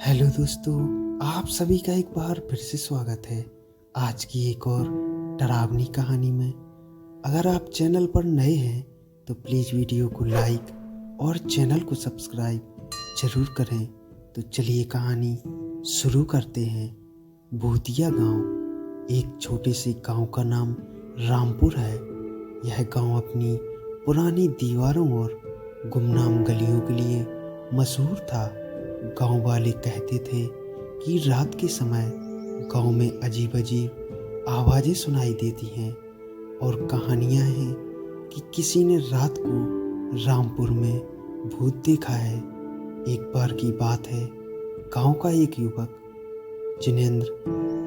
Hello दोस्तों, आप सभी का एक बार फिर से स्वागत है आज की एक और डरावनी कहानी में। अगर आप चैनल पर नए हैं तो प्लीज़ वीडियो को लाइक और चैनल को सब्सक्राइब ज़रूर करें। तो चलिए कहानी शुरू करते हैं। भूतिया गांव। एक छोटे से गांव का नाम रामपुर है। यह गांव अपनी पुरानी दीवारों और गुमनाम गलियों के लिए मशहूर था। गांव वाले कहते थे कि रात के समय गांव में अजीब अजीब आवाज़ें सुनाई देती हैं और कहानियां हैं कि किसी ने रात को रामपुर में भूत देखा है। एक बार की बात है, गांव का एक युवक जिनेंद्र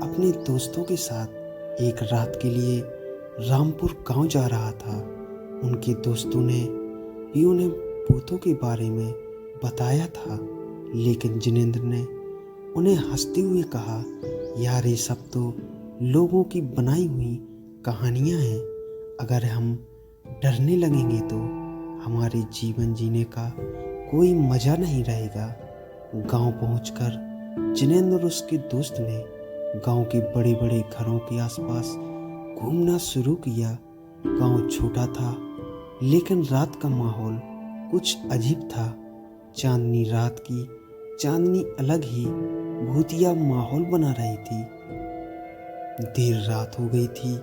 अपने दोस्तों के साथ एक रात के लिए रामपुर गांव जा रहा था। उनके दोस्तों ने भी उन्हें भूतों के बारे में बताया था, लेकिन जिनेंद्र ने उन्हें हंसते हुए कहा, यार ये सब तो लोगों की बनाई हुई कहानियां हैं। अगर हम डरने लगेंगे तो हमारे जीवन जीने का कोई मज़ा नहीं रहेगा। गांव पहुंचकर जिनेंद्र और उसके दोस्त ने गांव के बड़े बड़े घरों के आसपास घूमना शुरू किया। गांव छोटा था, लेकिन रात का माहौल कुछ अजीब था। चांदनी रात की चांदनी अलग ही भूतिया माहौल बना रही थी। देर रात हो गई थी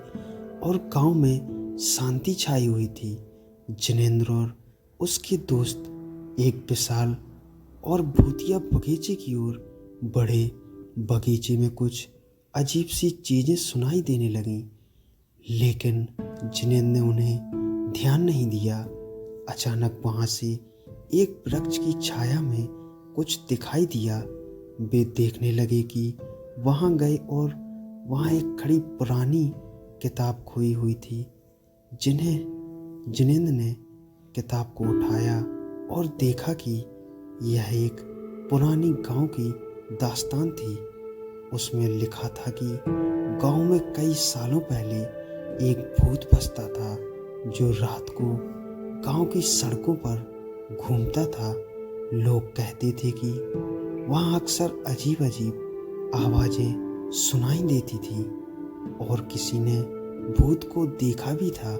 और गांव में शांति छाई हुई थी। जिनेंद्र और उसके दोस्त एक विशाल और भूतिया बगीचे की ओर बढ़े। बगीचे में कुछ अजीब सी चीजें सुनाई देने लगीं, लेकिन जिनेंद्र ने उन्हें ध्यान नहीं दिया। अचानक वहां से एक वृक्ष की छाया में कुछ दिखाई दिया। वे देखने लगे कि वहां गए और वहां एक खड़ी पुरानी किताब खोई हुई थी। जिनेंद्र ने किताब को उठाया और देखा कि यह एक पुरानी गांव की दास्तान थी। उसमें लिखा था कि गांव में कई सालों पहले एक भूत बसता था जो रात को गांव की सड़कों पर घूमता था। लोग कहते थे कि वहाँ अक्सर अजीब अजीब आवाज़ें सुनाई देती थी और किसी ने भूत को देखा भी था।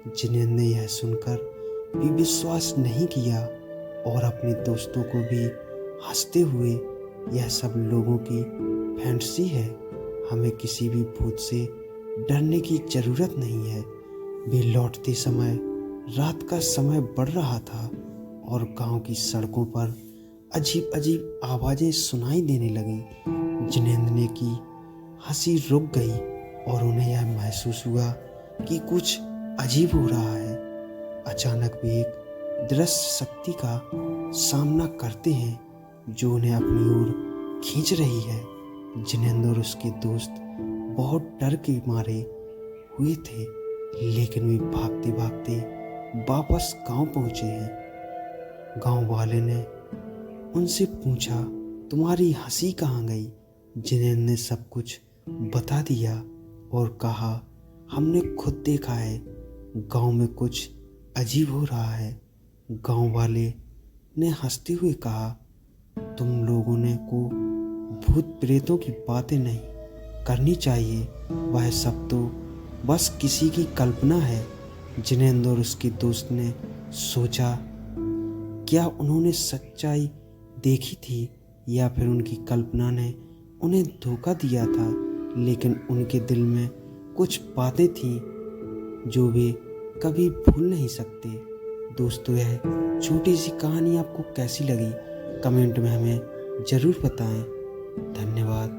जिनेंद्र ने यह सुनकर भी विश्वास नहीं किया और अपने दोस्तों को भी हंसते हुए, यह सब लोगों की फैंटेसी है, हमें किसी भी भूत से डरने की ज़रूरत नहीं है। वे लौटते समय रात का समय बढ़ रहा था और गांव की सड़कों पर अजीब अजीब आवाज़ें सुनाई देने लगीं। जिनेंद्र की हंसी रुक गई और उन्हें यह महसूस हुआ कि कुछ अजीब हो रहा है। अचानक वे एक दृश्य शक्ति का सामना करते हैं जो उन्हें अपनी ओर खींच रही है। जिनेंद्र और उसके दोस्त बहुत डर के मारे हुए थे, लेकिन वे भागते भागते वापस गांव पहुंचे हैं। गांव वाले ने उनसे पूछा, तुम्हारी हंसी कहाँ गई? जिनेंद्र ने सब कुछ बता दिया और कहा, हमने खुद देखा है, गांव में कुछ अजीब हो रहा है। गांव वाले ने हंसते हुए कहा, तुम लोगों ने को भूत प्रेतों की बातें नहीं करनी चाहिए, वह सब तो बस किसी की कल्पना है। जिनेंद्र और उसके दोस्त ने सोचा, क्या उन्होंने सच्चाई देखी थी या फिर उनकी कल्पना ने उन्हें धोखा दिया था। लेकिन उनके दिल में कुछ बातें थीं जो वे कभी भूल नहीं सकते। दोस्तों, यह छोटी सी कहानी आपको कैसी लगी कमेंट में हमें ज़रूर बताएं। धन्यवाद।